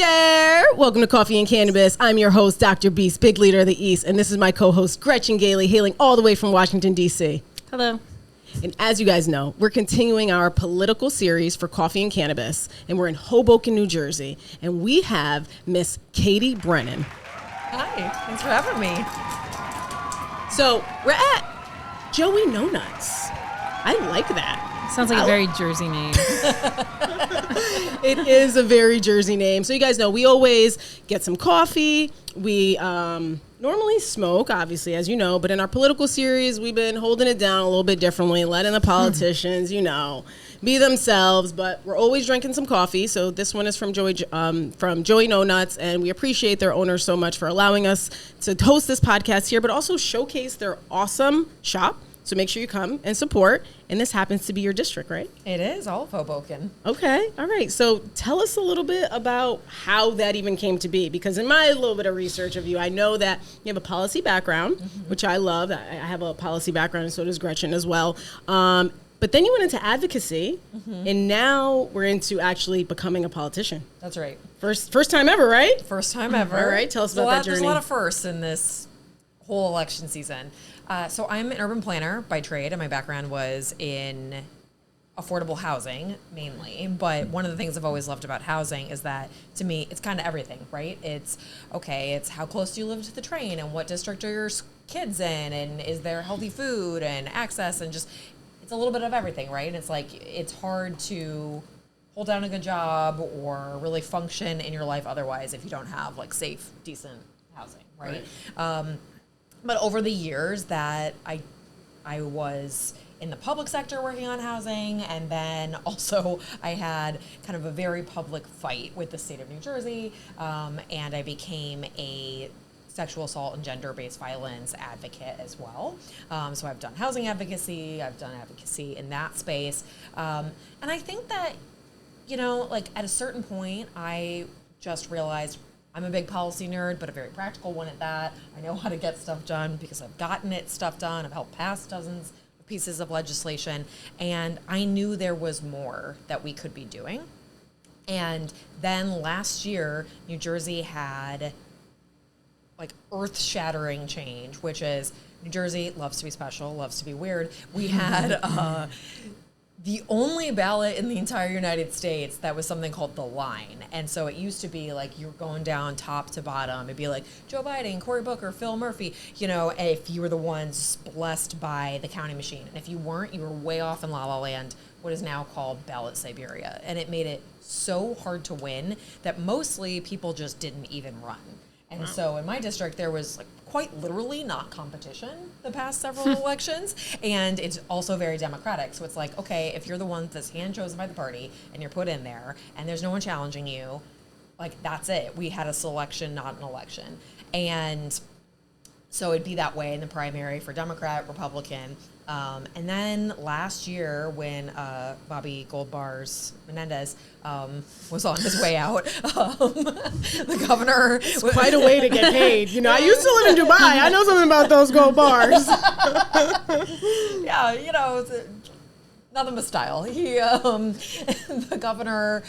there. Welcome to Coffee and Cannabis. I'm your host, Dr. Beast, Big Leader of the East, and this is my co-host, Gretchen Gailey, hailing all the way from Washington, D.C. Hello. And as you guys know, we're continuing our political series for Coffee and Cannabis, and we're in Hoboken, New Jersey, and we have Miss Katie Brennan. Hi, thanks for having me. So we're at Joey No Nuts. I like that. Sounds like a very Jersey name. It is a very Jersey name. So you guys know we always get some coffee. We normally smoke, obviously, as you know. But in our political series, we've been holding it down a little bit differently, letting the politicians, be themselves. But we're always drinking some coffee. So this one is from Joey No Nuts. And we appreciate their owner so much for allowing us to host this podcast here, but also showcase their awesome shop. So make sure you come and support. And this happens to be your district, right? It is, all of Hoboken. Okay. All right. So tell us a little bit about how that even came to be. Because in my little bit of research of you, I know that you have a policy background, which I love. I have a policy background, and so does Gretchen as well. But then you went into advocacy, and now we're into actually becoming a politician. That's right. First time ever, right? First time ever. All right. Tell us about that journey. There's a lot of firsts in this whole election season. So I'm an urban planner by trade, and my background was in affordable housing mainly. But one of the things I've always loved about housing is that, to me, it's kind of everything, right? It's how close do you live to the train, and what district are your kids in, and is there healthy food and access, and just, it's a little bit of everything, right? And it's like, it's hard to hold down a good job or really function in your life otherwise if you don't have like safe, decent housing, right? But over the years that I was in the public sector working on housing, and then also I had kind of a very public fight with the state of New Jersey, and I became a sexual assault and gender-based violence advocate as well. So I've done housing advocacy, I've done advocacy in that space. And I think that, at a certain point, I just realized I'm a big policy nerd, but a very practical one at that. I know how to get stuff done because I've gotten stuff done. I've helped pass dozens of pieces of legislation, and I knew there was more that we could be doing. And then last year, New Jersey had earth-shattering change, which is New Jersey loves to be special, loves to be weird. We had the only ballot in the entire United States that was something called the line. And so it used to be like you were going down top to bottom. It'd be like Joe Biden, Cory Booker, Phil Murphy, if you were the ones blessed by the counting machine. And if you weren't, you were way off in La La Land, what is now called Ballot Siberia. And it made it so hard to win that mostly people just didn't even run. And so in my district, there was quite literally not competition the past several elections. And it's also very democratic. So it's like, okay, if you're the one that's hand chosen by the party and you're put in there and there's no one challenging you, that's it. We had a selection, not an election. And so it'd be that way in the primary for Democrat, Republican. And then last year when Bobby Goldbars Menendez was on his way out, the governor... It's quite a way to get paid. I used to live in Dubai. I know something about those gold bars. Yeah, nothing but style. The governor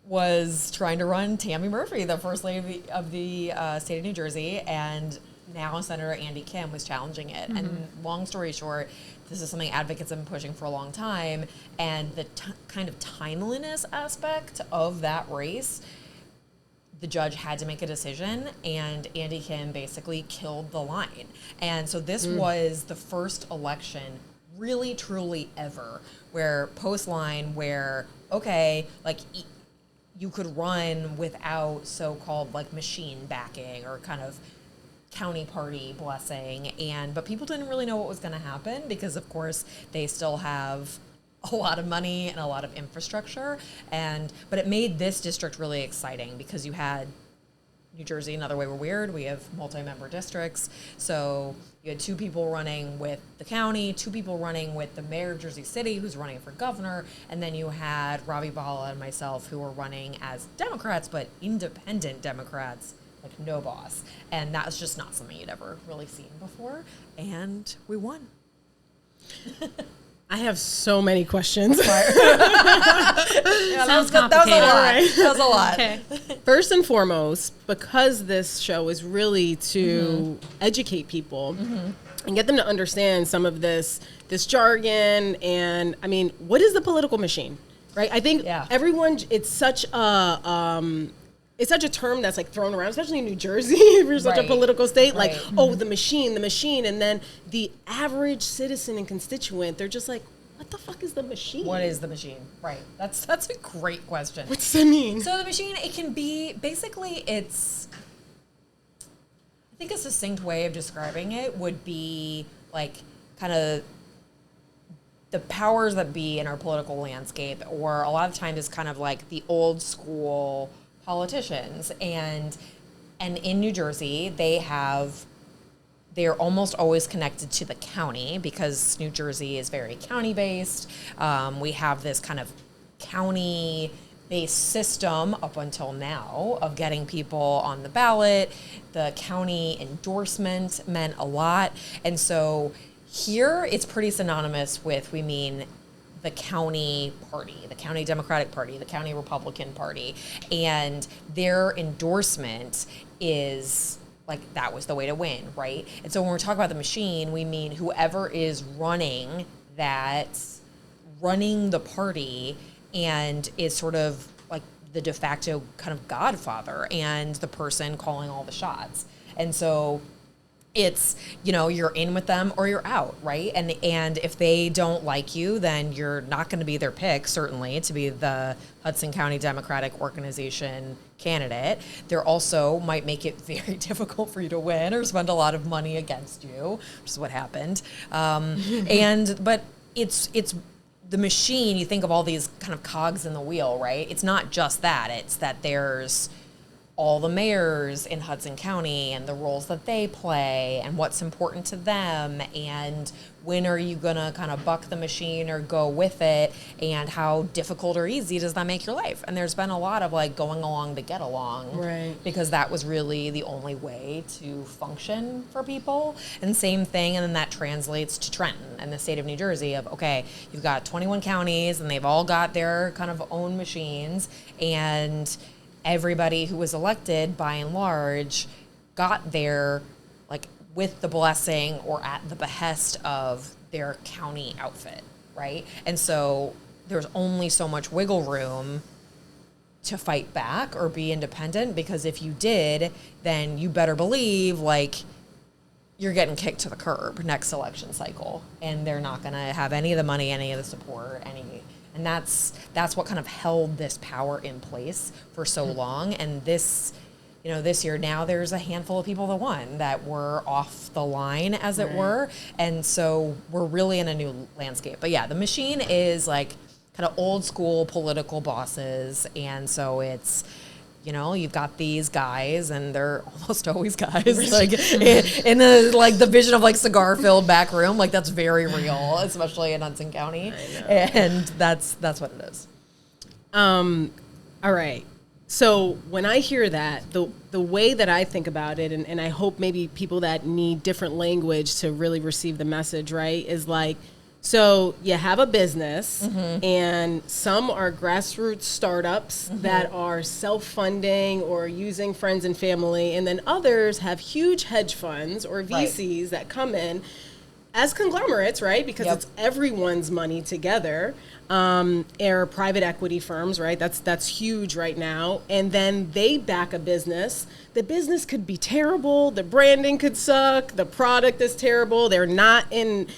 was trying to run Tammy Murphy, the first lady of the state of New Jersey, and now Senator Andy Kim was challenging it. And long story short, this is something advocates have been pushing for a long time, and the kind of timeliness aspect of that race, the judge had to make a decision, and Andy Kim basically killed the line. And so this was the first election really truly ever where post-line where, you could run without so-called machine backing or kind of county party blessing, but people didn't really know what was going to happen because, of course, they still have a lot of money and a lot of infrastructure, but it made this district really exciting because you had New Jersey, another way we're weird, we have multi-member districts, so you had two people running with the county, two people running with the mayor of Jersey City who's running for governor, and then you had Ravi Bala and myself who were running as Democrats, but independent Democrats, no boss. And that was just not something you'd ever really seen before. And we won. I have so many questions. That was a lot. That was a lot. Okay. First and foremost, because this show is really to educate people and get them to understand some of this jargon, and I mean, what is the political machine, right? I think everyone, it's such a term that's like thrown around, especially in New Jersey. We're such a political state. Like, oh, the machine, and then the average citizen and constituent, they're just like, what the fuck is the machine? What is the machine? Right. That's a great question. What does that mean? So the machine, it can be, basically it's, I think a succinct way of describing it would be like kind of the powers that be in our political landscape, or a lot of times it's kind of like the old school politicians. And in New Jersey, they're almost always connected to the county because New Jersey is very county-based. We have this kind of county-based system up until now of getting people on the ballot. The county endorsement meant a lot. And so here it's pretty synonymous with, we mean the county party, the county Democratic Party, the county Republican Party. And their endorsement is like, that was the way to win, right? And so when we're talking about the machine, we mean whoever is running the party and is sort of like the de facto kind of godfather and the person calling all the shots. And so it's, you're in with them or you're out, right? And if they don't like you, then you're not going to be their pick, certainly, to be the Hudson County Democratic Organization candidate. They also might make it very difficult for you to win or spend a lot of money against you, which is what happened. But it's the machine. You think of all these kind of cogs in the wheel, right? It's not just that. It's that there's all the mayors in Hudson County and the roles that they play and what's important to them, and when are you gonna kind of buck the machine or go with it, and how difficult or easy does that make your life? And there's been a lot of like going along to get along, right? Because that was really the only way to function for people. And same thing, and then that translates to Trenton and the state of New Jersey of, okay, you've got 21 counties and they've all got their kind of own machines, and everybody who was elected, by and large, got there like with the blessing or at the behest of their county outfit, right? And so there's only so much wiggle room to fight back or be independent, because if you did, then you better believe like you're getting kicked to the curb next election cycle, and they're not gonna have any of the money, any of the support, and that's what kind of held this power in place for so long. And this year now there's a handful of people that won that were off the line, as it were. And so we're really in a new landscape. But yeah, the machine is like kind of old school political bosses. And so it's, you've got these guys, and they're almost always guys, like in the vision of like cigar-filled back room, like that's very real, especially in Hudson County, and that's what it is. All right. So when I hear that, the way that I think about it, and I hope maybe people that need different language to really receive the message, right, is like, so you have a business, and some are grassroots startups that are self-funding or using friends and family, and then others have huge hedge funds or VCs that come in as conglomerates, right? Because it's everyone's money together. Or private equity firms, right? That's huge right now. And then they back a business. The business could be terrible. The branding could suck. The product is terrible. They're not involved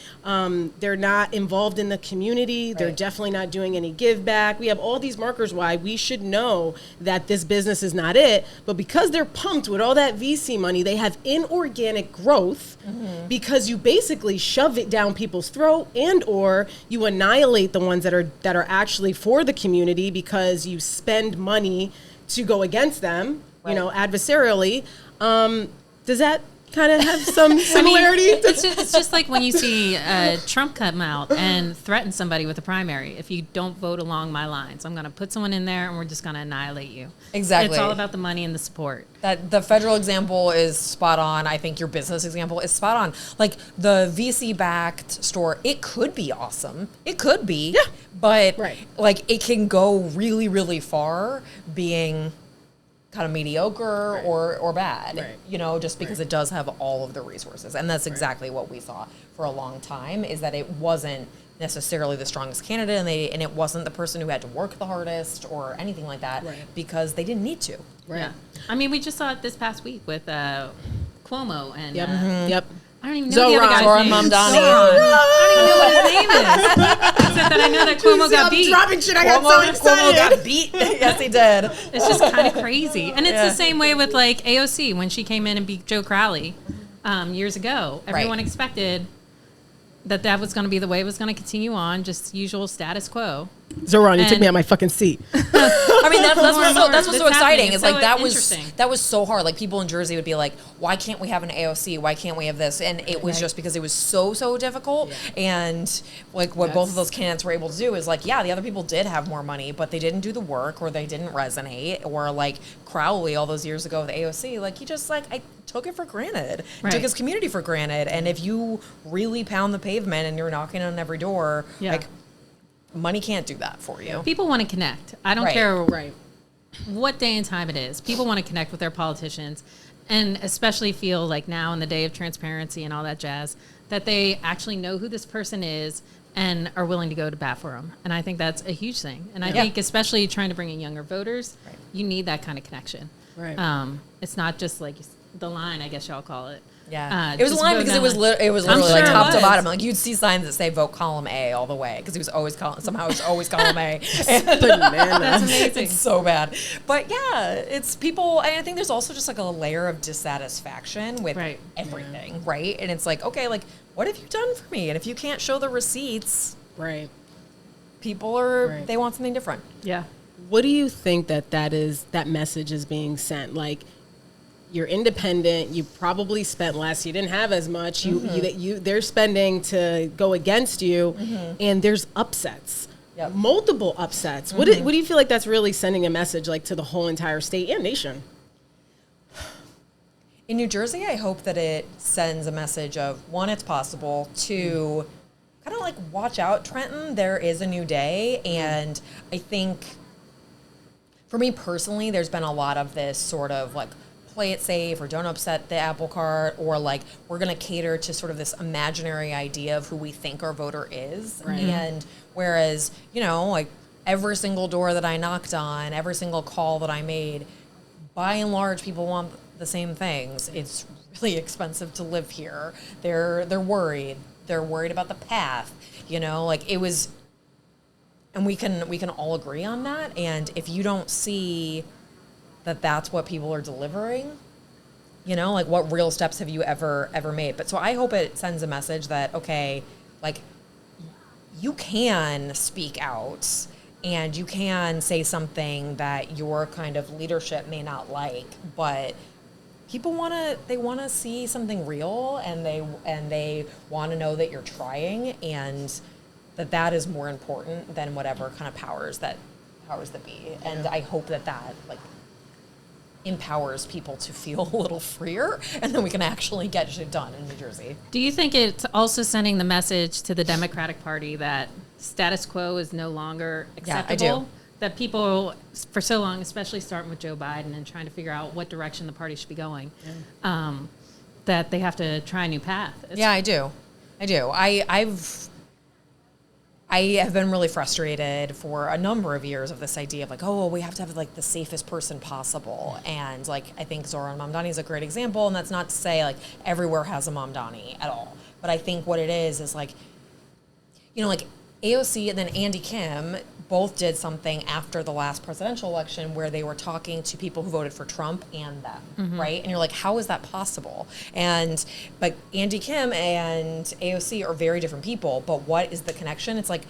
in the community. They're definitely not doing any give back. We have all these markers why we should know that this business is not it. But because they're pumped with all that VC money, they have inorganic growth because you basically shove it down people's throat, and or you annihilate the ones that are actually for the community because you spend money to go against them, adversarially. Does that kind of have some similarity? It's just like when you see Trump come out and threaten somebody with a primary. If you don't vote along my lines, I'm going to put someone in there and we're just going to annihilate you. Exactly. It's all about the money and the support. That the federal example is spot on. I think your business example is spot on. Like the VC-backed store, it could be awesome. It could be. Yeah. But Right. like it can go really, really far being kind of mediocre or bad, Right. you know, just because it does have all of the resources. And that's exactly what we saw for a long time, is that it wasn't necessarily the strongest candidate, and it wasn't the person who had to work the hardest or anything like that, Right. because they didn't need to. Right. Yeah. I mean, we just saw it this past week with Cuomo and Yep. Yep. I don't even know the other guy's Zoran name. Mamdani. I don't even know what his name is. Except that I know that Cuomo got beat. dropping shit. I got so excited. Cuomo got beat. Yes, he did. It's just kind of crazy. And it's the same way with like AOC when she came in and beat Joe Crowley years ago. Everyone expected that was going to be the way it was going to continue on, just usual status quo. Zoran, you took me out my fucking seat. I mean, that's what's so exciting. Is So like that interesting. was so hard. Like people in Jersey would be like, "Why can't we have an AOC? Why can't we have this?" And it was just because it was so difficult. And like what both of those candidates were able to do is like, yeah, the other people did have more money, but they didn't do the work, or they didn't resonate, or like Crowley all those years ago with AOC, like he just like I took it for granted, took his community for granted. And if you really pound the pavement and you're knocking on every door, like money can't do that for you. People want to connect. I don't Right. care Right. what day and time it is. People want to connect with their politicians, and especially feel like now in the day of transparency and all that jazz, that they actually know who this person is and are willing to go to bat for them. And I think that's a huge thing. And I think especially trying to bring in younger voters, you need that kind of connection. Right. It's not just like the line, I guess y'all call it. Yeah, it was a just line vote because no. it was literally I'm like sure top it to was. bottom. Like you'd see signs that say "Vote column A" all the way because he was always column A. That's amazing. It's so bad, but yeah, it's people. And I think there's also just like a layer of dissatisfaction with everything, right? And it's like, okay, like what have you done for me? And if you can't show the receipts, Right. people are they want something different. Yeah. What do you think that message is being sent? Like, you're independent. You probably spent less. You didn't have as much. They're spending to go against you, and there's upsets, multiple upsets. What do you feel like that's really sending a message like to the whole entire state and nation? In New Jersey, I hope that it sends a message of one, it's possible. Two, kind of like watch out, Trenton. There is a new day, and I think for me personally, there's been a lot of this sort of like play it safe or don't upset the apple cart, or like we're going to cater to sort of this imaginary idea of who we think our voter is. And whereas, you know, like every single door that I knocked on, every single call that I made, by and large, people want the same things. It's really expensive to live here. They're worried. They're worried about the path. You know, like it was, and we can all agree on that. And if you don't see that that's what people are delivering, you know, like what real steps have you ever made? But so I hope it sends a message that, okay, like you can speak out and you can say something that your kind of leadership may not like, but people want to see something real, and they want to know that you're trying, and that is more important than whatever kind of powers that be. And I hope that like empowers people to feel a little freer, and then we can actually get shit done in New Jersey. Do you think it's also sending the message to the Democratic Party that status quo is no longer acceptable? Yeah, I do. That people, for so long, especially starting with Joe Biden and trying to figure out what direction the party should be going, that they have to try a new path. Yeah, I do. I have been really frustrated for a number of years of this idea of like, oh, well, we have to have like the safest person possible. And like, I think Zoran Mamdani is a great example. And that's not to say like everywhere has a Mamdani at all. But I think what it is like, you know, like AOC and then Andy Kim both did something after the last presidential election where they were talking to people who voted for Trump and them, right? And you're like, how is that possible? But Andy Kim and AOC are very different people, but what is the connection? It's like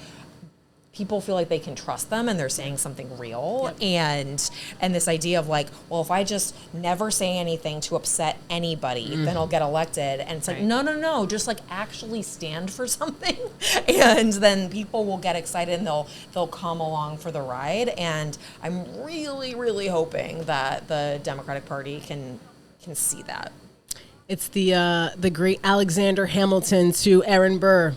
people feel like they can trust them and they're saying something real. And this idea of like, well, if I just never say anything to upset anybody, then I'll get elected. And it's like, no, just like actually stand for something. And then people will get excited and they'll come along for the ride. And I'm really, really hoping that the Democratic Party can see that. It's the great Alexander Hamilton to Aaron Burr.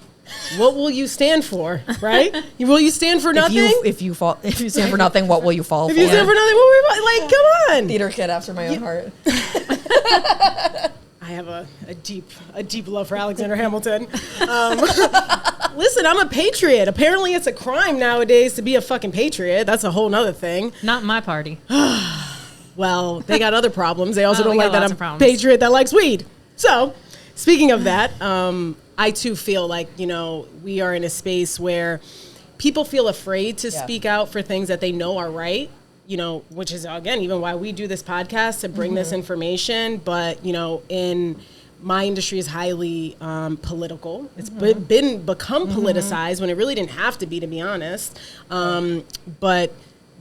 What will you stand for, right? Will you stand for nothing? If you stand for nothing, what will you fall for? If you stand for nothing, what will you like? Come on, theater kid after my own heart. I have a deep love for Alexander Hamilton. Listen, I'm a patriot. Apparently, it's a crime nowadays to be a fucking patriot. That's a whole nother thing. Not in my party. Well, they got other problems. They also don't like that I'm a patriot that likes weed. So, speaking of that, I too feel like, we are in a space where people feel afraid to speak out for things that they know are right, which is, again, even why we do this podcast to bring this information. But, in my industry is highly political. It's become politicized when it really didn't have to be honest. But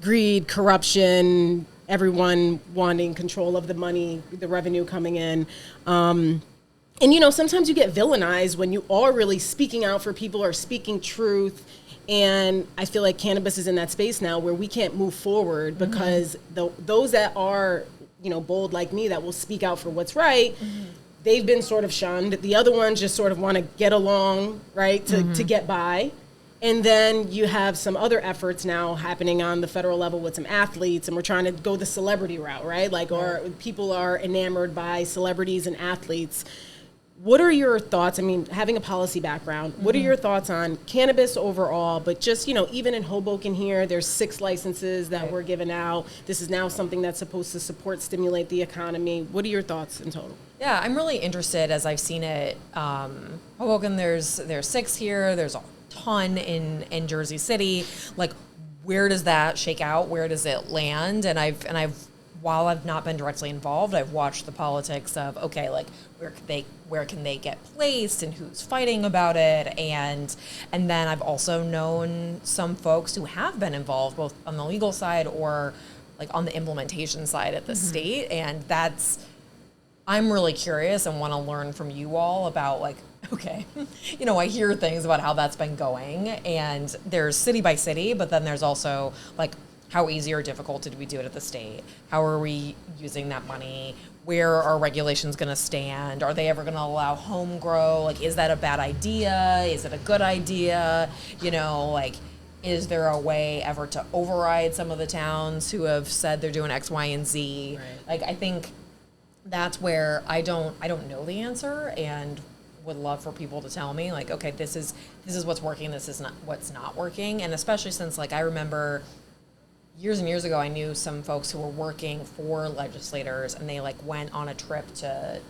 greed, corruption, everyone wanting control of the money, the revenue coming in. And, sometimes you get villainized when you are really speaking out for people or speaking truth. And I feel like cannabis is in that space now where we can't move forward because those that are, bold like me that will speak out for what's right, they've been sort of shunned. The other ones just sort of want to get along, right, to get by. And then you have some other efforts now happening on the federal level with some athletes, and we're trying to go the celebrity route, right? Or people are enamored by celebrities and athletes. What are your thoughts? I mean, having a policy background, what are your thoughts on cannabis overall? But just, even in Hoboken here, there's 6 licenses that were given out. This is now something that's supposed to stimulate the economy. What are your thoughts in total? Yeah, I'm really interested as I've seen it. Hoboken, there's 6 here. There's a ton in Jersey City. Like, where does that shake out? Where does it land? And I've while I've not been directly involved, I've watched the politics of, okay, like where can they get placed and who's fighting about it, and then I've also known some folks who have been involved both on the legal side or like on the implementation side at the state, and I'm really curious and want to learn from you all about like, okay, I hear things about how that's been going, and there's city by city, but then there's also like, how easy or difficult did we do it at the state? How are we using that money? Where are regulations going to stand? Are they ever going to allow home grow? Like, is that a bad idea? Is it a good idea? Is there a way ever to override some of the towns who have said they're doing X, Y, and Z? Right. Like, I think that's where I don't know the answer, and would love for people to tell me, like, okay, this is what's working, this is not what's not working. And especially since, like, I remember years and years ago, I knew some folks who were working for legislators, and they like went on a trip to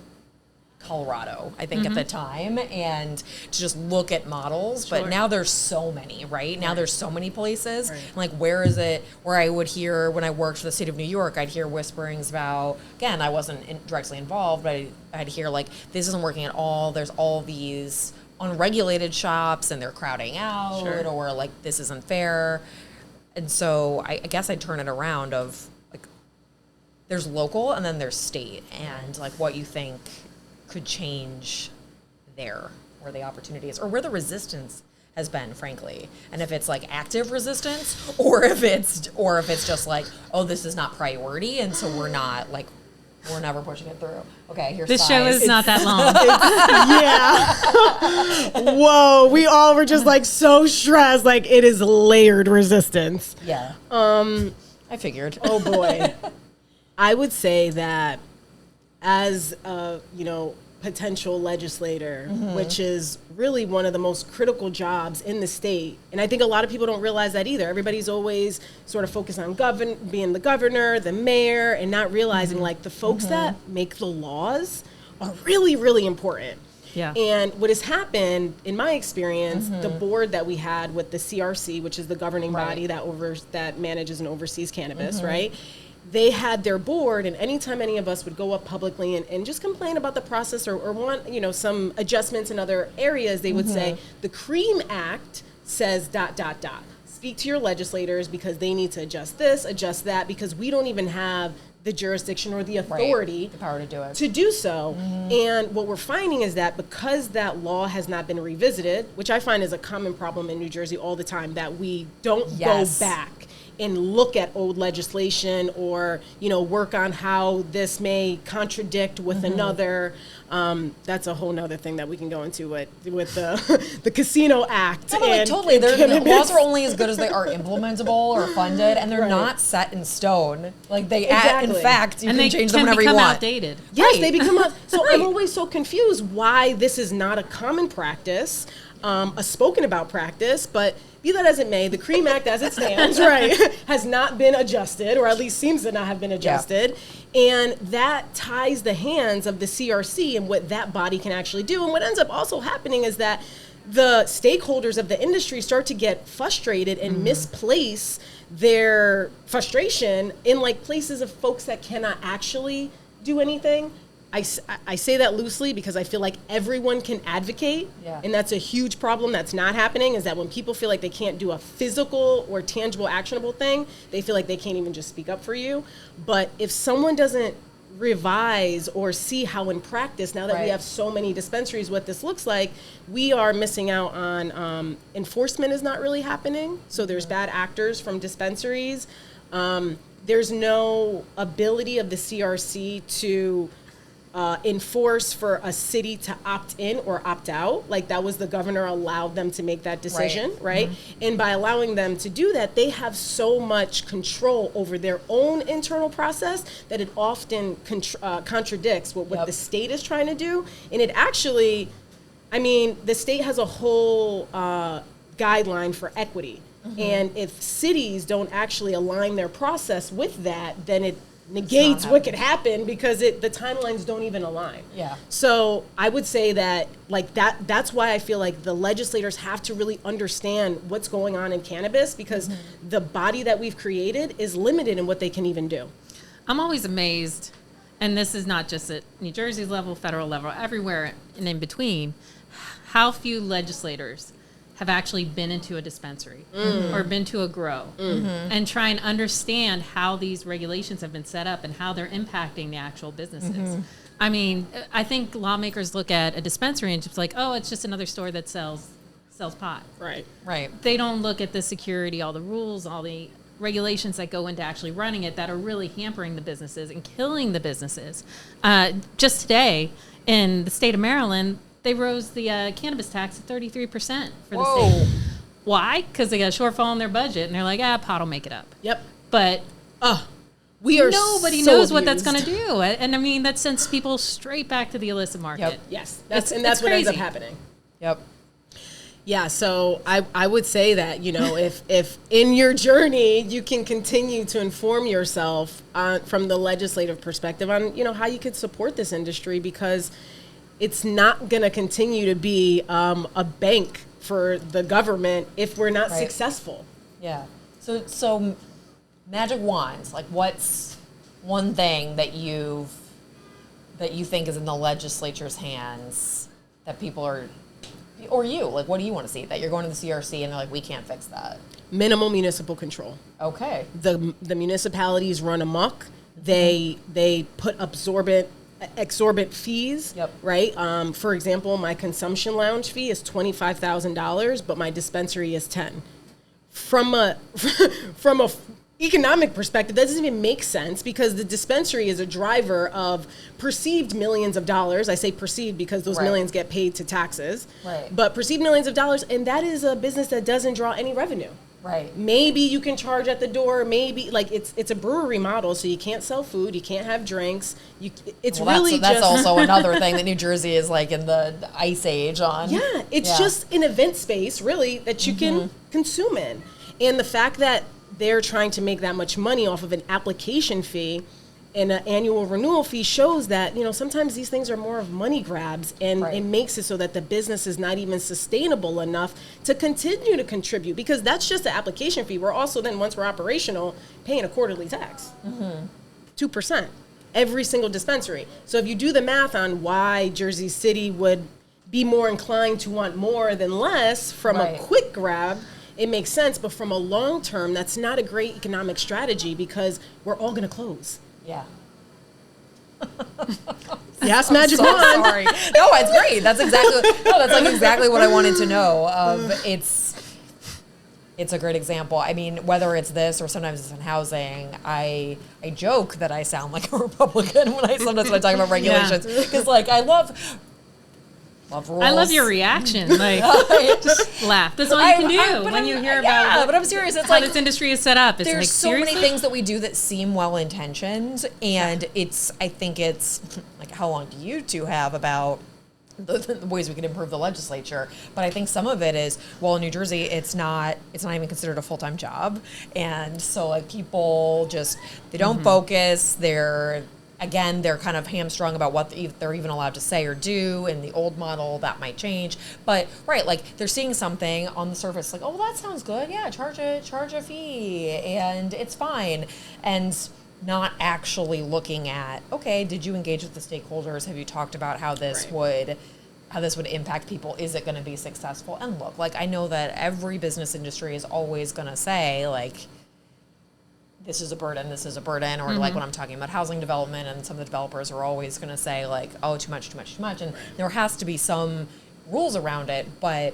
Colorado, I think at the time, and to just look at models. Sure. But now there's so many, right? Now there's so many places. Right. And like, where is it where I would hear, when I worked for the state of New York, I'd hear whisperings about, again, I wasn't directly involved, but I'd hear like, this isn't working at all. There's all these unregulated shops and they're crowding out, or like, this isn't fair. And so I guess I'd turn it around of like, there's local and then there's state, and like what you think could change there, where the opportunity is, or where the resistance has been, frankly. And if it's like active resistance, or if it's just like, oh, this is not priority, and so we're never pushing it through. Okay, here's this show is not that long. Yeah. Whoa, we all were just like so stressed. Like, it is layered resistance. Yeah. I figured. Oh boy. I would say that as a, potential legislator, which is really one of the most critical jobs in the state. And I think a lot of people don't realize that either. Everybody's always sort of focused on being the governor, the mayor, and not realizing like the folks that make the laws are really, really important. Yeah. And what has happened, in my experience, the board that we had with the CRC, which is the governing body that manages and oversees cannabis, right? They had their board, and anytime any of us would go up publicly and just complain about the process or want, some adjustments in other areas, they would say, the CREAM Act says ... speak to your legislators because they need to adjust this, adjust that, because we don't even have the jurisdiction or the authority, the power to do it, to do so. And what we're finding is that because that law has not been revisited, which I find is a common problem in New Jersey all the time, that we don't go back and look at old legislation or, work on how this may contradict with another. That's a whole nother thing that we can go into with the Casino Act. Totally. The laws are only as good as they are implementable or funded, and they're not set in stone. Like they, in fact, you can change them whenever you want. Outdated. Yes, they become so I'm always so confused why this is not a common practice, a spoken about practice, but be that as it may, the CREAM Act as it stands, has not been adjusted, or at least seems to not have been adjusted. And that ties the hands of the CRC and what that body can actually do. And what ends up also happening is that the stakeholders of the industry start to get frustrated and misplace their frustration in like places of folks that cannot actually do anything. I say that loosely because I feel like everyone can advocate, and that's a huge problem that's not happening, is that when people feel like they can't do a physical or tangible, actionable thing, they feel like they can't even just speak up for you. But if someone doesn't revise or see how in practice, now that we have so many dispensaries, what this looks like, we are missing out on enforcement is not really happening. So there's bad actors from dispensaries. There's no ability of the CRC to enforce for a city to opt in or opt out. Like that was the governor allowed them to make that decision, right? And by allowing them to do that, they have so much control over their own internal process that it often contradicts what the state is trying to do. And it actually, the state has a whole guideline for equity. And if cities don't actually align their process with that, then it negates what could happen because the timelines don't even align. So I would say that that's why I feel like the legislators have to really understand what's going on in cannabis, because the body that we've created is limited in what they can even do. I'm always amazed, and this is not just at New Jersey's level, federal level, everywhere and in between, how few legislators have actually been into a dispensary or been to a grow and try and understand how these regulations have been set up and how they're impacting the actual businesses. I think lawmakers look at a dispensary and just like, oh, it's just another store that sells pot. Right. They don't look at the security, all the rules, all the regulations that go into actually running it that are really hampering the businesses and killing the businesses. Just today in the state of Maryland, they rose the cannabis tax to 33% for the state. Why? Because they got a shortfall in their budget, and they're like, pot will make it up. But nobody knows what that's going to do. And that sends people straight back to the illicit market. Yes. That's what ends up happening. Yeah, so I would say that, if in your journey you can continue to inform yourself from the legislative perspective on, how you could support this industry, because it's not going to continue to be a bank for the government if we're not successful. So magic wands, like what's one thing that you think is in the legislature's hands that people are, or you, like what do you want to see? That you're going to the CRC and they're like, we can't fix that. Minimal municipal control. Okay. The municipalities run amok. They put exorbitant fees, right? For example, my consumption lounge fee is $25,000, but my dispensary is $10,000. From a economic perspective, that doesn't even make sense, because the dispensary is a driver of perceived millions of dollars. I say perceived because those millions get paid to taxes, but perceived millions of dollars, and that is a business that doesn't draw any revenue. Maybe you can charge at the door. Maybe it's a brewery model, so you can't sell food, you can't have drinks. That's also another thing that New Jersey is like in the ice age on. It's just an event space really that you can consume in, and the fact that they're trying to make that much money off of an application fee and an annual renewal fee shows that, sometimes these things are more of money grabs, and it makes it so that the business is not even sustainable enough to continue to contribute, because that's just the application fee. We're also then, once we're operational, paying a quarterly tax, 2%, every single dispensary. So if you do the math on why Jersey City would be more inclined to want more than less from a quick grab, it makes sense. But from a long term, that's not a great economic strategy because we're all going to close. Yeah. Yes, magic so wand. Sorry. No, it's great. That's exactly what I wanted to know. It's a great example. I mean, whether it's this or sometimes it's in housing, I joke that I sound like a Republican when I talk about regulations because I love rules. I love your reaction. Like, just laugh. That's all you can do when you hear about. But I'm serious. It's how this industry is set up. It's there's so seriously? many things that we do that seem well intentioned, and I think it's like, how long do you two have about the ways we can improve the legislature? But I think some of it is, well, in New Jersey, it's not even considered a full-time job, and so people they don't focus. They're kind of hamstrung about what they're even allowed to say or do. In the old model, that might change. But they're seeing something on the surface, like, oh, well, that sounds good. Yeah, charge a fee, and it's fine, and not actually looking at, okay, did you engage with the stakeholders? Have you talked about how this would impact people? Is it going to be successful? And look, I know that every business industry is always going to say, this is a burden, or when I'm talking about housing development, and some of the developers are always going to say, oh, too much, and there has to be some rules around it, but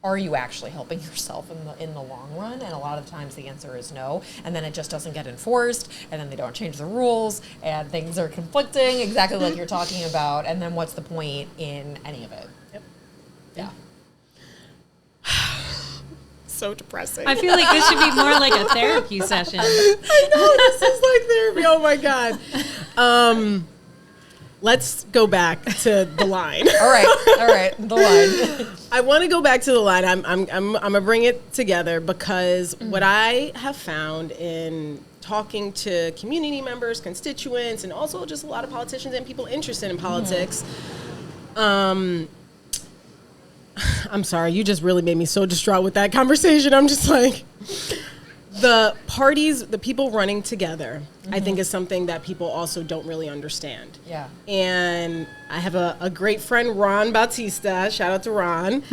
are you actually helping yourself in the long run? And a lot of times the answer is no, and then it just doesn't get enforced, and then they don't change the rules, and things are conflicting, exactly like you're talking about, and then what's the point in any of it? Yep. Yeah. So depressing. I feel like this should be more like a therapy session. I know, this is like therapy. Oh my God. Let's go back to the line. All right, the line. I want to go back to the line. I'm gonna bring it together because what I have found in talking to community members, constituents, and also just a lot of politicians and people interested in politics. I'm sorry, you just really made me so distraught with that conversation. I'm just like, the parties, the people running together, I think is something that people also don't really understand. Yeah. And I have a great friend, Ron Bautista, shout out to Ron,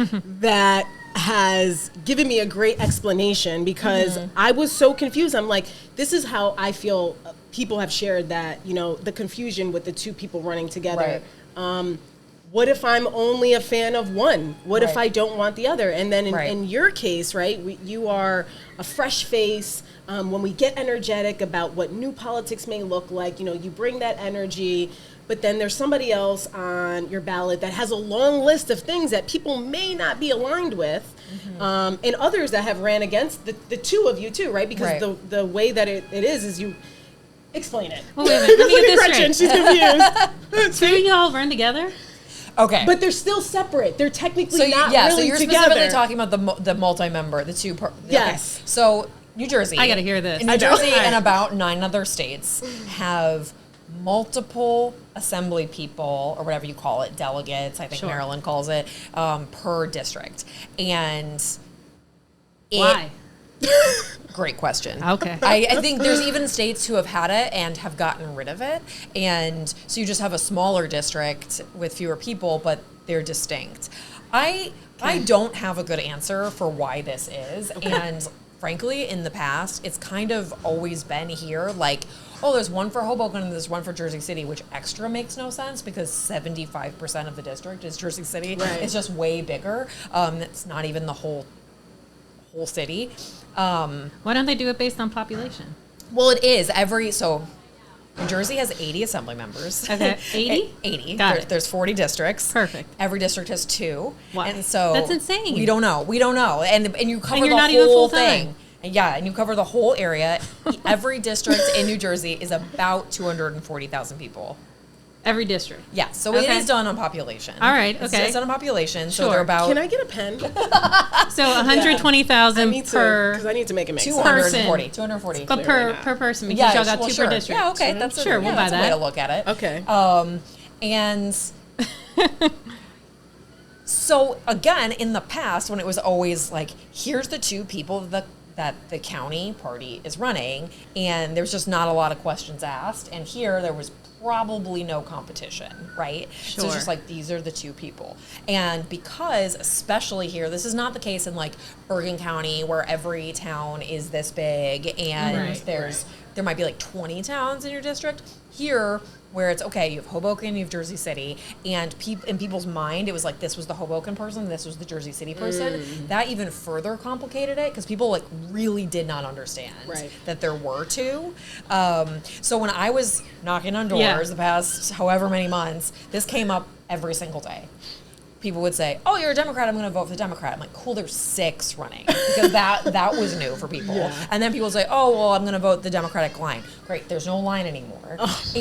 that has given me a great explanation because I was so confused. I'm like, this is how I feel people have shared that, the confusion with the two people running together. Right. What if I'm only a fan of one? What if I don't want the other? And then in your case, you are a fresh face. When we get energetic about what new politics may look like, you bring that energy. But then there's somebody else on your ballot that has a long list of things that people may not be aligned with, and others that have ran against the two of you too, right? Because the way that it is you explain it. Well, wait a minute. Let me get this Gretchen, straight. she's confused. So you all run together? Okay. But they're still separate. They're technically not really so you're together. Specifically talking about the multi-member, the two. Yes. Okay. So New Jersey. I got to hear this. New Jersey and about 9 other states have multiple assembly people, or whatever you call it, delegates, I think Maryland calls it, per district. And why? Great question. Okay. I think there's even states who have had it and have gotten rid of it. And so you just have a smaller district with fewer people, but they're distinct. I don't have a good answer for why this is. Okay. And frankly, in the past, it's kind of always been here, there's one for Hoboken and there's one for Jersey City, which extra makes no sense because 75% of the district is Jersey City. Right. It's just way bigger. It's not even the whole city. Why don't they do it based on population? Well, it is. New Jersey has 80 assembly members. Okay, 80? 80. Got it. There's 40 districts. Perfect. Every district has 2. Wow. And so that's insane. We don't know. And you cover you're the not even whole full-time. thing. And you cover the whole area. Every district in New Jersey is about 240,000 people. Every district. Yeah, so it is done on population. All right, okay. It's done on population, so they're about... Can I get a pen? So 120,000 per... Because I need to make it make sense. 240. But per person, because y'all got 2 per district. Yeah, okay. That's we'll buy that. That's a way to look at it. Okay. And... So, again, in the past, when it was always here's the 2 people that the county party is running, and there's just not a lot of questions asked, and here there was probably no competition, right? So it's just like, these are the two people. And because, especially here, this is not the case in like Bergen County where every town is this big and there might be like 20 towns in your district. Here, where it's, okay, you have Hoboken, you have Jersey City, and in people's mind, it was like, this was the Hoboken person, this was the Jersey City person. That even further complicated it, because people like really did not understand that there were two. So when I was knocking on doors the past however many months, this came up every single day. People would say, oh, you're a Democrat, I'm going to vote for the Democrat. I'm like, cool, there's 6 running. Because that was new for people. Yeah. And then people would say, oh, well, I'm going to vote the Democratic line. Great, there's no line anymore. Oh,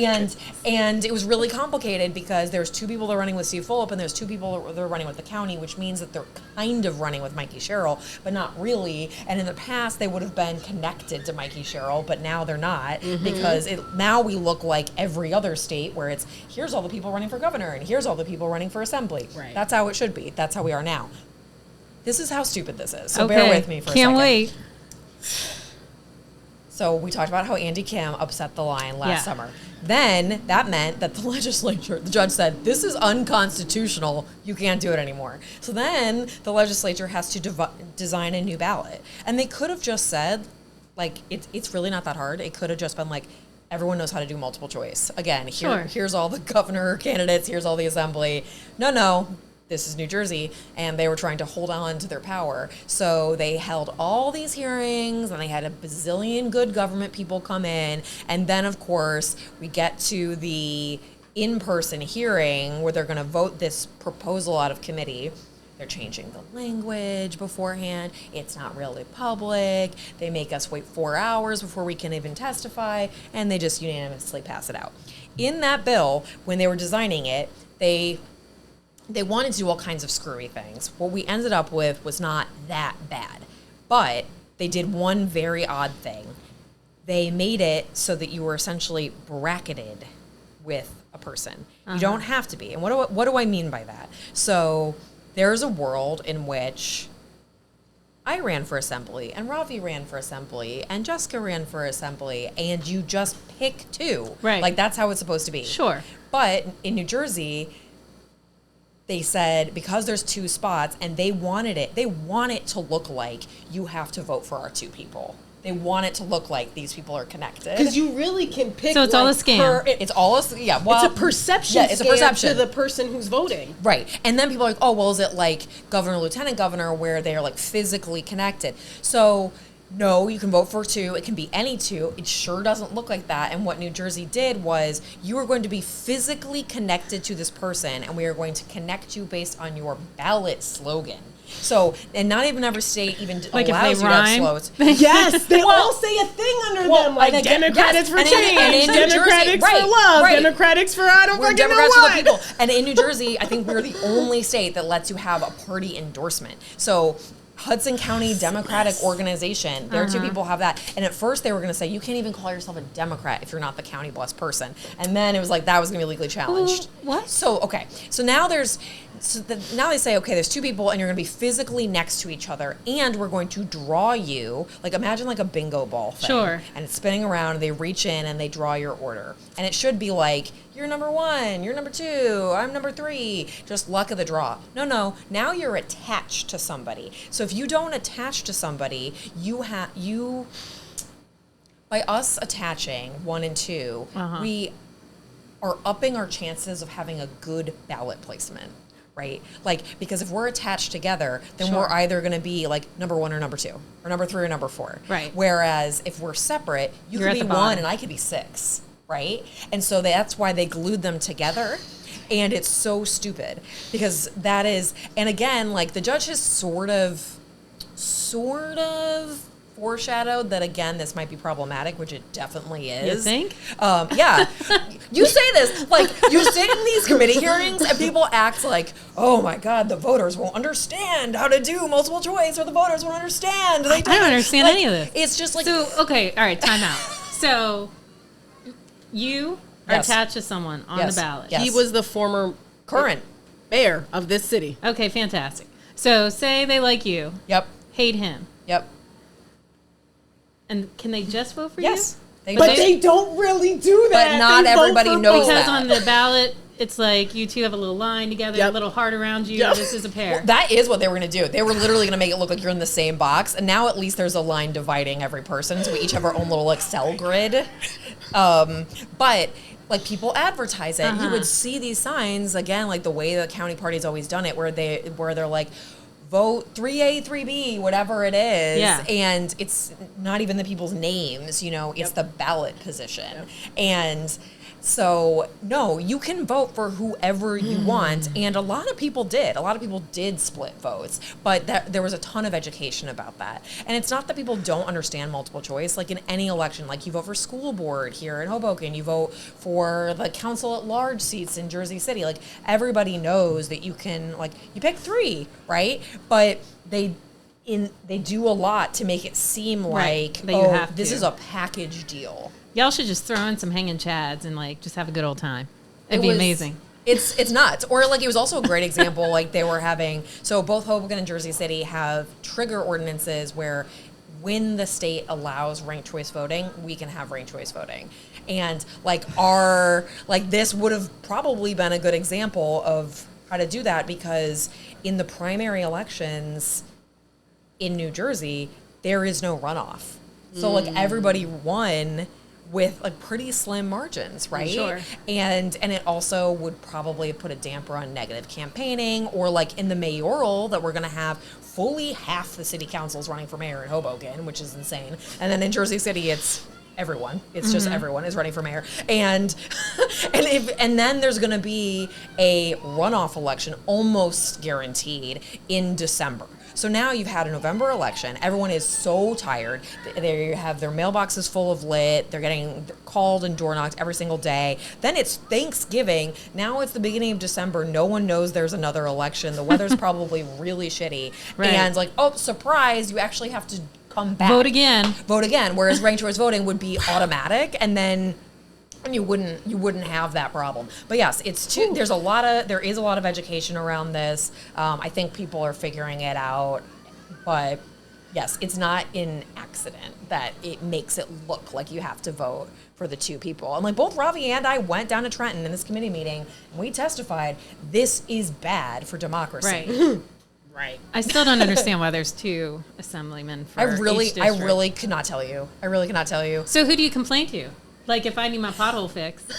and it was really complicated because there's 2 people that are running with Steve Fulop and there's 2 people that are running with the county, which means that they're kind of running with Mikey Sherrill, but not really. And in the past, they would have been connected to Mikey Sherrill, but now they're not because now we look like every other state where it's, here's all the people running for governor and here's all the people running for assembly. Right. That's how it should be. That's how we are now. This is how stupid this is. So bear with me for a second. Can't wait. So we talked about how Andy Kim upset the line last summer. Then that meant that the legislature, the judge said, this is unconstitutional. You can't do it anymore. So then the legislature has to design a new ballot. And they could have just said, like, it's really not that hard. It could have just been like, everyone knows how to do multiple choice. Again, here's all the governor candidates. Here's all the assembly. No. This is New Jersey, and they were trying to hold on to their power. So they held all these hearings, and they had a bazillion good government people come in. And then, of course, we get to the in-person hearing where they're going to vote this proposal out of committee. They're changing the language beforehand. It's not really public. They make us wait 4 hours before we can even testify, and they just unanimously pass it out. In that bill, when they were designing it, they wanted to do all kinds of screwy things. What we ended up with was not that bad, but they did one very odd thing. They made it so that you were essentially bracketed with a person. You don't have to be. And what do I mean by that? So there's a world in which I ran for assembly, and Ravi ran for assembly, and Jessica ran for assembly, and you just pick 2. Right. Like, that's how it's supposed to be. Sure. But in New Jersey, they said, because there's 2 spots, and they want it to look like you have to vote for our 2 people. They want it to look like these people are connected. Because you really can pick. So it's all a scam. It's all a scam. Well, it's a perception. Yeah, it's a perception to the person who's voting. Right. And then people are like, oh, well, is it like governor, lieutenant governor, where they are like physically connected? So no, you can vote for 2. It can be any 2. It sure doesn't look like that. And what New Jersey did was, you are going to be physically connected to this person, and we are going to connect you based on your ballot slogan. So, and not even every state even like allows if they you rhyme. to have slogans. Yes, they all say a thing under them, like Democrats for change, Democrats for love, Democrats for I don't fucking know what. For the people. And in New Jersey, I think we're the only state that lets you have a party endorsement. So Hudson County Democratic Organization, their 2 people have that. And at first they were going to say, you can't even call yourself a Democrat if you're not the county blessed person. And then it was like, that was going to be legally challenged. What? So, okay. So now now they say, okay, there's 2 people and you're going to be physically next to each other, and we're going to draw you, like imagine like a bingo ball thing. Sure. And it's spinning around, and they reach in and they draw your order. And it should be like, you're number 1, you're number 2, I'm number 3, just luck of the draw. No, now you're attached to somebody. So if you don't attach to somebody, by us attaching 1 and 2, we are upping our chances of having a good ballot placement. Right? Like, because if we're attached together, then we're either going to be like number 1 or number 2, or number 3 or number 4. Right. Whereas if we're separate, you could be 1 and I could be 6. Right? And so that's why they glued them together. And it's so stupid because that is, and again, like the judge has sort of foreshadowed that, again, this might be problematic, which it definitely is. You think? Yeah. You say this, like, you sit in these committee hearings and people act like, oh my God, the voters won't understand how to do multiple choice, or the voters won't understand. I don't understand any of this. It's just like. So, okay, all right, time out. So, you are attached to someone on the ballot. Yes. He was the former current mayor of this city. Okay, fantastic. So, say they like you. Yep. Hate him. Yep. And can they just vote for Yes. you? But they don't really do that. But not everybody knows because that. on the ballot, it's like you two have a little line together, a little heart around you. This is a pair. Well, that is what they were going to do. They were literally going to make it look like you're in the same box. And now at least there's a line dividing every person. So we each have our own little Excel grid. But like people advertise it. You would see these signs, again, like the way the county party's always done it, where they're like, vote 3A, 3B, whatever it is. Yeah. And it's not even the people's names, it's the ballot position. And so, no, you can vote for whoever you want. And a lot of people did. A lot of people did split votes. But there was a ton of education about that. And it's not that people don't understand multiple choice. Like in any election, like you vote for school board here in Hoboken, you vote for the council at large seats in Jersey City. Like everybody knows that you can, like, you pick 3, right? But they do a lot to make it seem like, this is a package deal. Y'all should just throw in some hanging chads and like just have a good old time. It'd be amazing. It's nuts. Or like it was also a great example. Like they were having, so both Hoboken and Jersey City have trigger ordinances where when the state allows ranked choice voting, we can have ranked choice voting. And like this would have probably been a good example of how to do that, because in the primary elections in New Jersey, there is no runoff. So like everybody won with like pretty slim margins, right? Sure. And it also would probably put a damper on negative campaigning, or like in the mayoral that we're gonna have fully half the city council's running for mayor in Hoboken, which is insane. And then in Jersey City, it's everyone. It's just everyone is running for mayor. And and then there's going to be a runoff election almost guaranteed in December. So now you've had a November election. Everyone is so tired. They have their mailboxes full of lit. They're getting called and door knocked every single day. Then it's Thanksgiving. Now it's the beginning of December. No one knows there's another election. The weather's probably really shitty. Right. And like, oh, surprise, you actually have to come back. Vote again. Whereas ranked choice voting would be automatic, and then you wouldn't have that problem. But yes, there is a lot of education around this. I think people are figuring it out, but yes, it's not an accident that it makes it look like you have to vote for the 2 people. And like both Ravi and I went down to Trenton in this committee meeting, and we testified this is bad for democracy. Right. Right. I still don't understand why there's 2 assemblymen for each district. I really could not tell you. So who do you complain to? Like if I need my pothole fixed,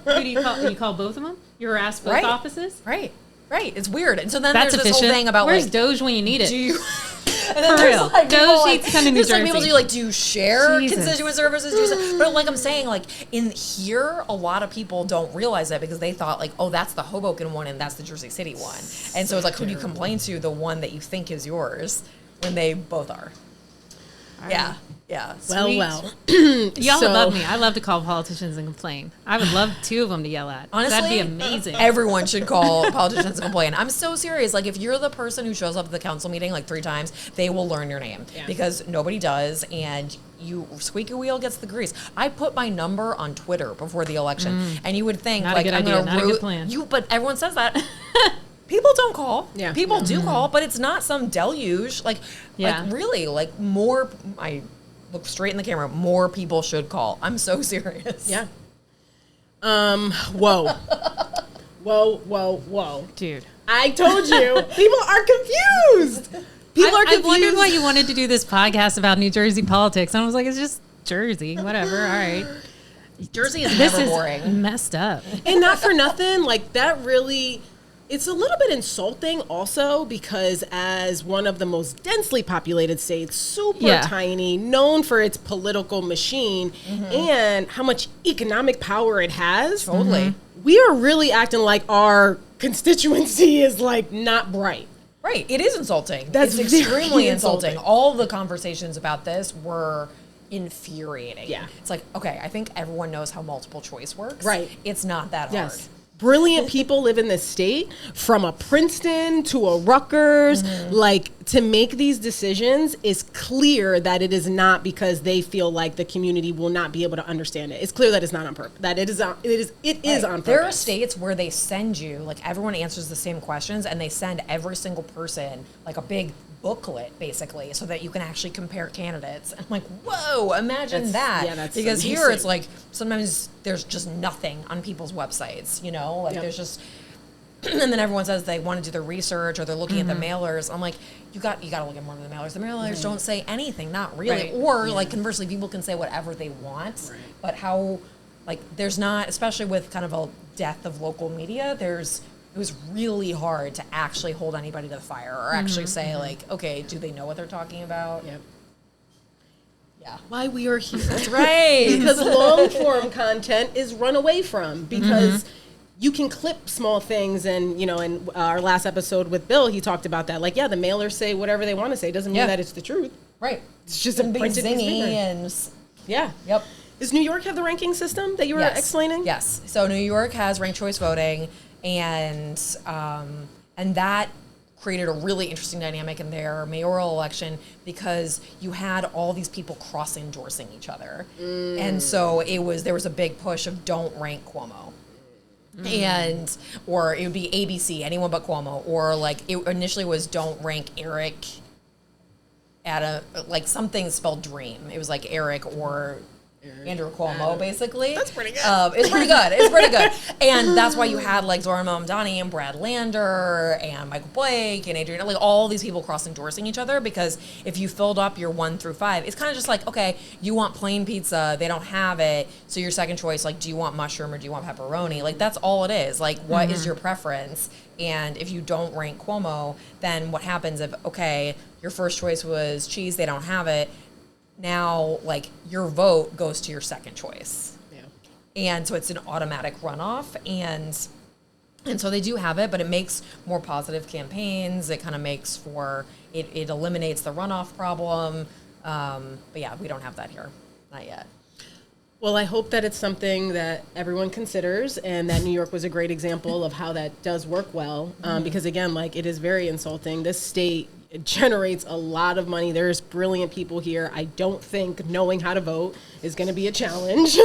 who do you call? You call both of them? You're asked both offices? Right. It's weird. And so then That's there's this whole thing about where's like, Doge when you need it? do you... For real. Like, Doge needs come to New Jersey. People do you share Jesus. constituent services? But like I'm saying, like in here, a lot of people don't realize that because they thought like, oh, that's the Hoboken one and that's the Jersey City one. And so it's like, who do you complain to? The one that you think is yours when they both are. Yeah. Well. Y'all would love me. I love to call politicians and complain. I would love 2 of them to yell at. Honestly, that'd be amazing. Everyone should call politicians and complain. I'm so serious. Like if you're the person who shows up at the council meeting like 3 times, they will learn your name because nobody does, and you squeaky wheel gets the grease. I put my number on Twitter before the election, and you would think Not like a good I'm idea, going to not a good plan. you, but everyone says that. People don't call. Yeah. People do call, but it's not some deluge. Like really, like more. I look straight in the camera. More people should call. I'm so serious. Yeah. Whoa, Dude. I told you, people are confused. I wondered why you wanted to do this podcast about New Jersey politics. And I was like, it's just Jersey. Whatever. All right. Jersey is This never is boring. messed up. And not for nothing, like that really, it's a little bit insulting also because as one of the most densely populated states, super tiny, known for its political machine and how much economic power it has. Totally. We are really acting like our constituency is like not bright. Right. It is insulting. That's it's extremely very insulting. All the conversations about this were infuriating. Yeah. It's like, okay, I think everyone knows how multiple choice works. Right. It's not that hard. Brilliant people live in this state, from a Princeton to a Rutgers. Like, to make these decisions is clear that it is not because they feel like the community will not be able to understand it. It's clear that it's not on purpose. That it is on purpose. There are states where they send you, like everyone answers the same questions and they send every single person like a big booklet basically so that you can actually compare candidates. I'm like, whoa, imagine that. Yeah, that's because amazing. here it's like sometimes there's just nothing on people's websites, you know, like there's just, and then everyone says they want to do the research or they're looking at the mailers. I'm like, you got to look at more of the mailers. The mailers don't say anything, not really. Right. Or like conversely, people can say whatever they want, but how, like, there's not, especially with kind of a death of local media, it was really hard to actually hold anybody to the fire or actually say like, okay, do they know what they're talking about? Yep. Yeah. Why we are here. That's right. Because long form content is run away from because you can clip small things. And, you know, in our last episode with Bill, he talked about that. Like, yeah, the mailers say whatever they want to say. Doesn't mean that it's the truth. Right. It's just a big printed piece of zingy paper. and Yeah. yep. Does New York have the ranking system that you were explaining? Yes. So New York has ranked choice voting, and that created a really interesting dynamic in their mayoral election because you had all these people cross-endorsing each other, and so there was a big push of don't rank Cuomo. And or it would be ABC, anyone but Cuomo, or like it initially was don't rank Eric at a like something spelled dream. It was like Eric or Andrew Cuomo, basically. That's pretty good. It's pretty good. It's pretty good. And that's why you had like Zoran Mamdani and Brad Lander and Michael Blake and Adrian, like all these people cross-endorsing each other, because if you filled up your 1 through 5, it's kind of just like, okay, you want plain pizza, they don't have it, so your second choice, like, do you want mushroom or do you want pepperoni? Like, that's all it is. Like, what is your preference? And if you don't rank Cuomo, then what happens if, okay, your first choice was cheese, they don't have it, now, like, your vote goes to your second choice. Yeah. And so it's an automatic runoff, and so they do have it, but it makes more positive campaigns. It kind of makes for, it eliminates the runoff problem. But yeah, we don't have that here. Not yet. Well, I hope that it's something that everyone considers, and that New York was a great example of how that does work well. Because again, like, it is very insulting. This state generates a lot of money. There's brilliant people here. I don't think knowing how to vote is going to be a challenge.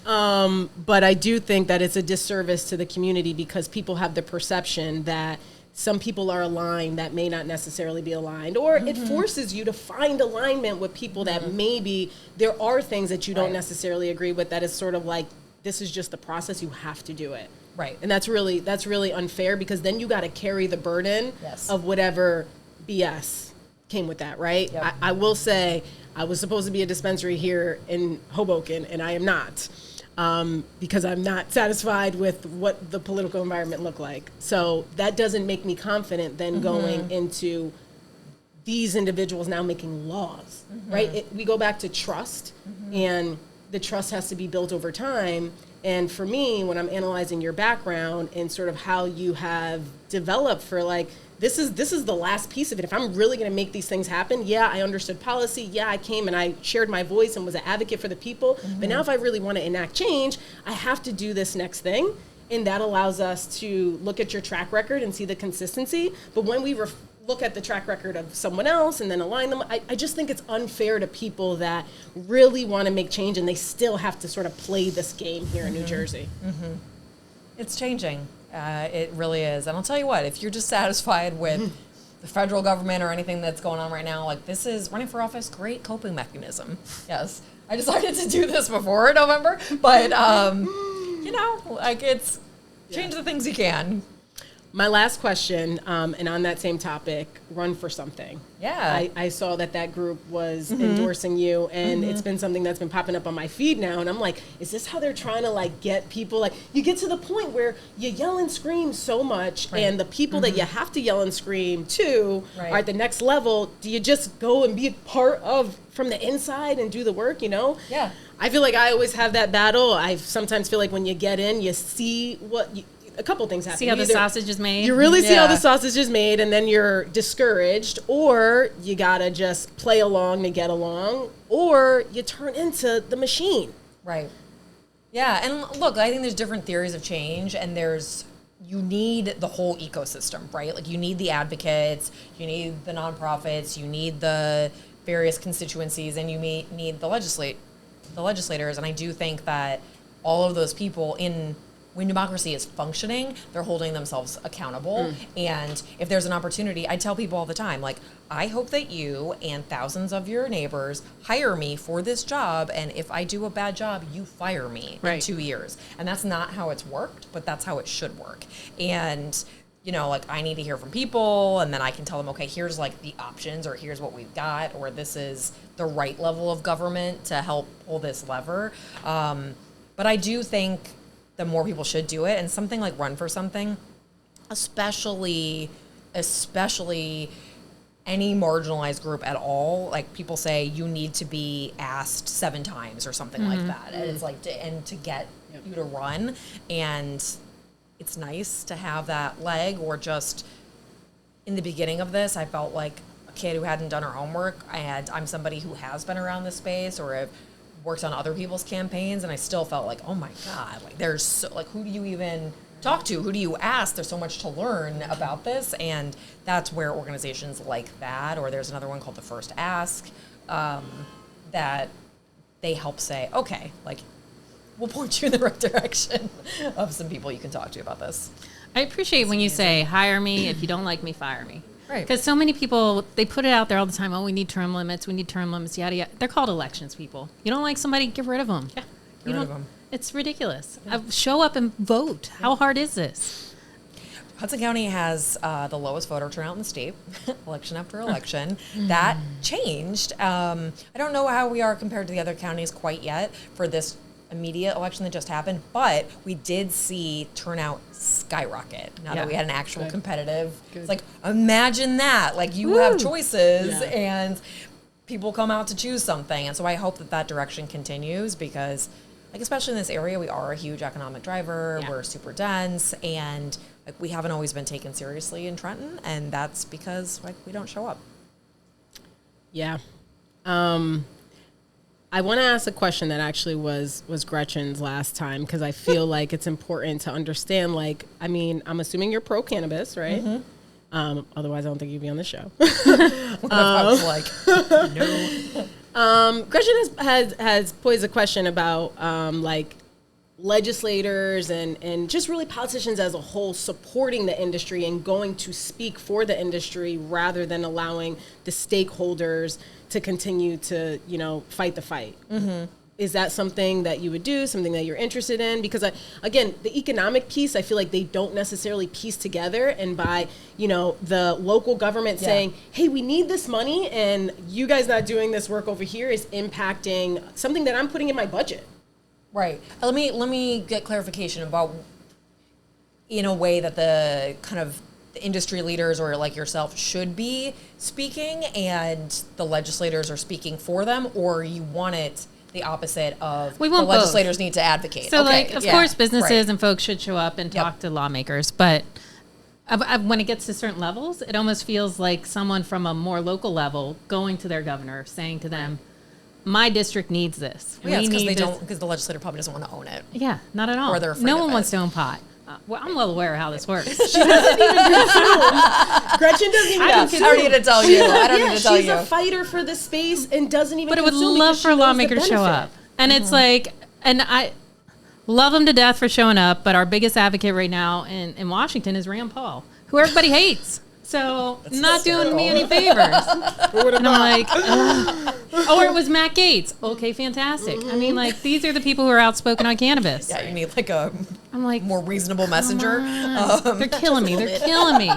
But I do think that it's a disservice to the community because people have the perception that some people are aligned that may not necessarily be aligned, or it forces you to find alignment with people that maybe there are things that you don't necessarily agree with, that is sort of like, this is just the process, you have to do it. Right. And that's really unfair, because then you got to carry the burden of whatever BS came with that, right? Yep. I will say, I was supposed to be a dispensary here in Hoboken, and I am not. Because I'm not satisfied with what the political environment looked like. So that doesn't make me confident then going into these individuals now making laws, right? We go back to trust, and the trust has to be built over time. And for me, when I'm analyzing your background and sort of how you have developed for, like, this is the last piece of it. If I'm really going to make these things happen, yeah, I understood policy. Yeah, I came and I shared my voice and was an advocate for the people. But now if I really want to enact change, I have to do this next thing. And that allows us to look at your track record and see the consistency. But when we look at the track record of someone else and then align them, I just think it's unfair to people that really want to make change, and they still have to sort of play this game here in New Jersey. It's changing. It really is. And I'll tell you what, if you're dissatisfied with the federal government or anything that's going on right now, like, this is running for office, great coping mechanism. Yes. I decided to do this before November, but, you know, like, it's change the things you can. My last question, and on that same topic, run for something. Yeah. I saw that group was endorsing you, and it's been something that's been popping up on my feed now, and I'm like, is this how they're trying to, like, get people? Like, you get to the point where you yell and scream so much, and the people that you have to yell and scream to are at the next level. Do you just go and be a part of from the inside and do the work, you know? Yeah. I feel like I always have that battle. I sometimes feel like when you get in, you see a couple things happen. See how the sausage is made. You really see how the sausage is made, and then you're discouraged, or you gotta just play along to get along, or you turn into the machine. Right. Yeah, and look, I think there's different theories of change, and you need the whole ecosystem, right? Like, you need the advocates, you need the nonprofits, you need the various constituencies, and you need the legislators. And I do think that all of those people in when democracy is functioning, they're holding themselves accountable. And if there's an opportunity, I tell people all the time, like, I hope that you and thousands of your neighbors hire me for this job. And if I do a bad job, you fire me in 2 years. And that's not how it's worked, but that's how it should work. And, you know, like, I need to hear from people, and then I can tell them, okay, here's like the options, or here's what we've got, or this is the right level of government to help pull this lever. But I do think the more people should do it, and something like run for something, especially any marginalized group at all, like, people say you need to be asked 7 times or something like that. And it's like, to get you to run. And it's nice to have that leg, or just in the beginning of this, I felt like a kid who hadn't done her homework. I'm somebody who has been around this space, or have worked on other people's campaigns, and I still felt like, oh my God, like, there's so, like, who do you even talk to? Who do you ask? There's so much to learn about this. And that's where organizations like that, or there's another one called the First Ask, that they help say, okay, like, we'll point you in the right direction of some people you can talk to about this. I appreciate when you say, hire me. If you don't like me, fire me. Right. Because so many people, they put it out there all the time. Oh, we need term limits, yada, yada. They're called elections, people. You don't like somebody, get rid of them. Yeah, Get rid of them. It's ridiculous. Show up and vote. How hard is this? Hudson County has the lowest voter turnout in the state, election after election. That changed. I don't know how we are compared to the other counties quite yet for this immediate election that just happened, but we did see turnout skyrocket now that we had an actual competitive. It's like, imagine that, like, you have choices and people come out to choose something. And so I hope that that direction continues, because, like, especially in this area, we are a huge economic driver. We're super dense, and, like, we haven't always been taken seriously in Trenton, and that's because, like, we don't show up. Yeah. I want to ask a question that actually was Gretchen's last time, because I feel like it's important to understand, like, I mean, I'm assuming you're pro cannabis, right? Otherwise, I don't think you'd be on the show. I was like, no. Gretchen has posed a question about like legislators and just really politicians as a whole supporting the industry and going to speak for the industry rather than allowing the stakeholders to continue to, you know, fight the fight. Is that something that you would do, something that you're interested in? Because, again, the economic piece, I feel like they don't necessarily piece together. And by, you know, the local government saying, hey, we need this money, and you guys not doing this work over here is impacting something that I'm putting in my budget. Right. Let me get clarification about, in a way that the kind of the industry leaders, or like yourself, should be speaking and the legislators are speaking for them, or you want it the opposite of we want the legislators both. Need to advocate. So, okay. like, of course, businesses and folks should show up and talk to lawmakers, but when it gets to certain levels, it almost feels like someone from a more local level going to their governor, saying to them, my district needs this. Well, yeah, because the legislator probably doesn't want to own it. Yeah, not at all. Or they're afraid no of one it. wants to own pot. Well, I'm well aware of how this works. She doesn't even consume. Gretchen doesn't even consume. I don't need to tell you. I don't need to tell you. She's a fighter for the space and doesn't even But I would consume love because for a she knows lawmaker the to show benefit. up. And it's like, and I love them to death for showing up, but our biggest advocate right now in Washington is Rand Paul, who everybody hates. So not doing me any favors. And I'm like, ugh. Or it was Matt Gaetz. Okay, fantastic. I mean, like, these are the people who are outspoken on cannabis. Yeah, you need like a I'm like, more reasonable messenger. they're killing me. They're killing me.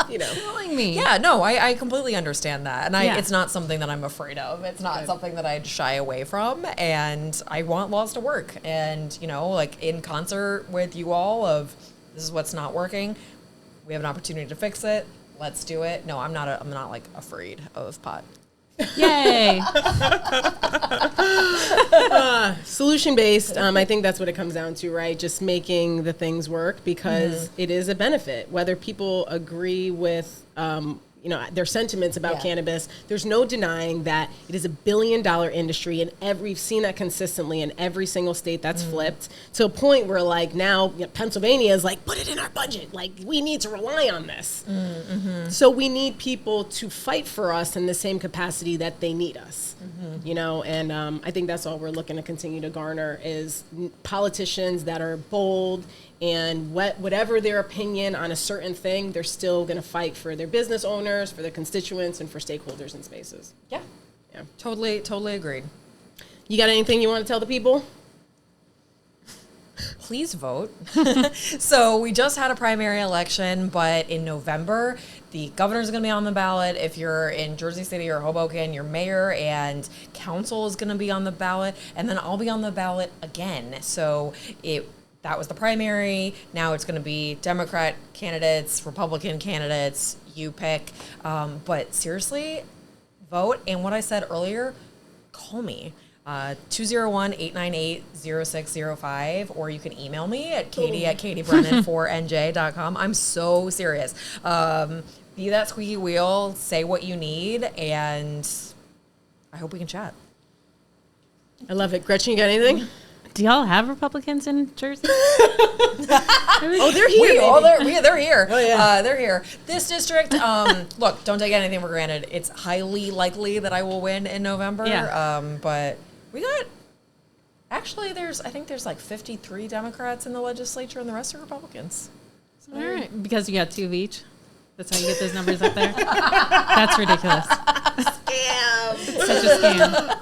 You know. Killing me. Yeah, no, I completely understand that. And Yeah. it's not something that I'm afraid of. It's not something that I'd shy away from. And I want laws to work. And, you know, like, in concert with you all of, this is what's not working. We have an opportunity to fix it. Let's do it. No, I'm not like afraid of pot. Yay. Solution based. I think that's what it comes down to, right? Just making the things work because it is a benefit. Whether people agree with, their sentiments about cannabis. There's no denying that it is $1 billion industry, and we've seen that consistently in every single state that's flipped to a point where like now Pennsylvania is like, put it in our budget. Like we need to rely on this. So we need people to fight for us in the same capacity that they need us, and I think that's all we're looking to continue to garner is politicians that are bold and whatever their opinion on a certain thing, they're still going to fight for their business owners, for their constituents, and for stakeholders in spaces. Yeah. Totally agreed. You got anything you want to tell the people? Please vote. So we just had a primary election, but in November, the governor's going to be on the ballot. If you're in Jersey City or Hoboken, your mayor and council is going to be on the ballot, and then I'll be on the ballot again. So that was the primary. Now it's going to be Democrat candidates, Republican candidates, you pick. But seriously, vote. And what I said earlier, call me. 201-898-0605, or you can email me at katie@katiebrennan4nj.com. I'm so serious. Be that squeaky wheel, say what you need, and I hope we can chat. I love it. Gretchen, you got anything? Do y'all have Republicans in Jersey? Oh, they're here. They're here. Oh, yeah. They're here. This district, look, don't take anything for granted. It's highly likely that I will win in November. Yeah. But we got, actually, I think there's like 53 Democrats in the legislature and the rest are Republicans. All right. Because you got 2 of each. That's how you get those numbers up there. That's ridiculous. Scam. Such a scam.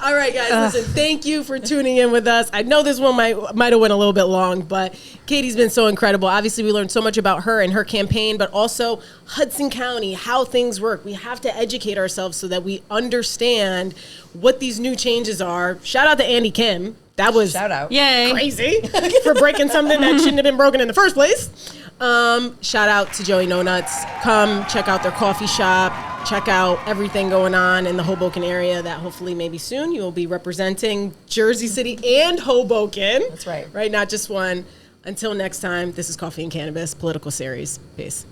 All right, guys. Listen, thank you for tuning in with us. I know this one might have went a little bit long, but Katie's been so incredible. Obviously, we learned so much about her and her campaign, but also Hudson County, how things work. We have to educate ourselves so that we understand what these new changes are. Shout out to Andy Kim. That was Shout out. Yay. crazy for breaking something that shouldn't have been broken in the first place. Shout out to Joey No Nuts. Come check out their coffee shop. Check out everything going on in the Hoboken area that hopefully maybe soon you will be representing Jersey City and Hoboken. That's right. Right, not just one. Until next time, this is Coffee and Cannabis Political Series. Peace.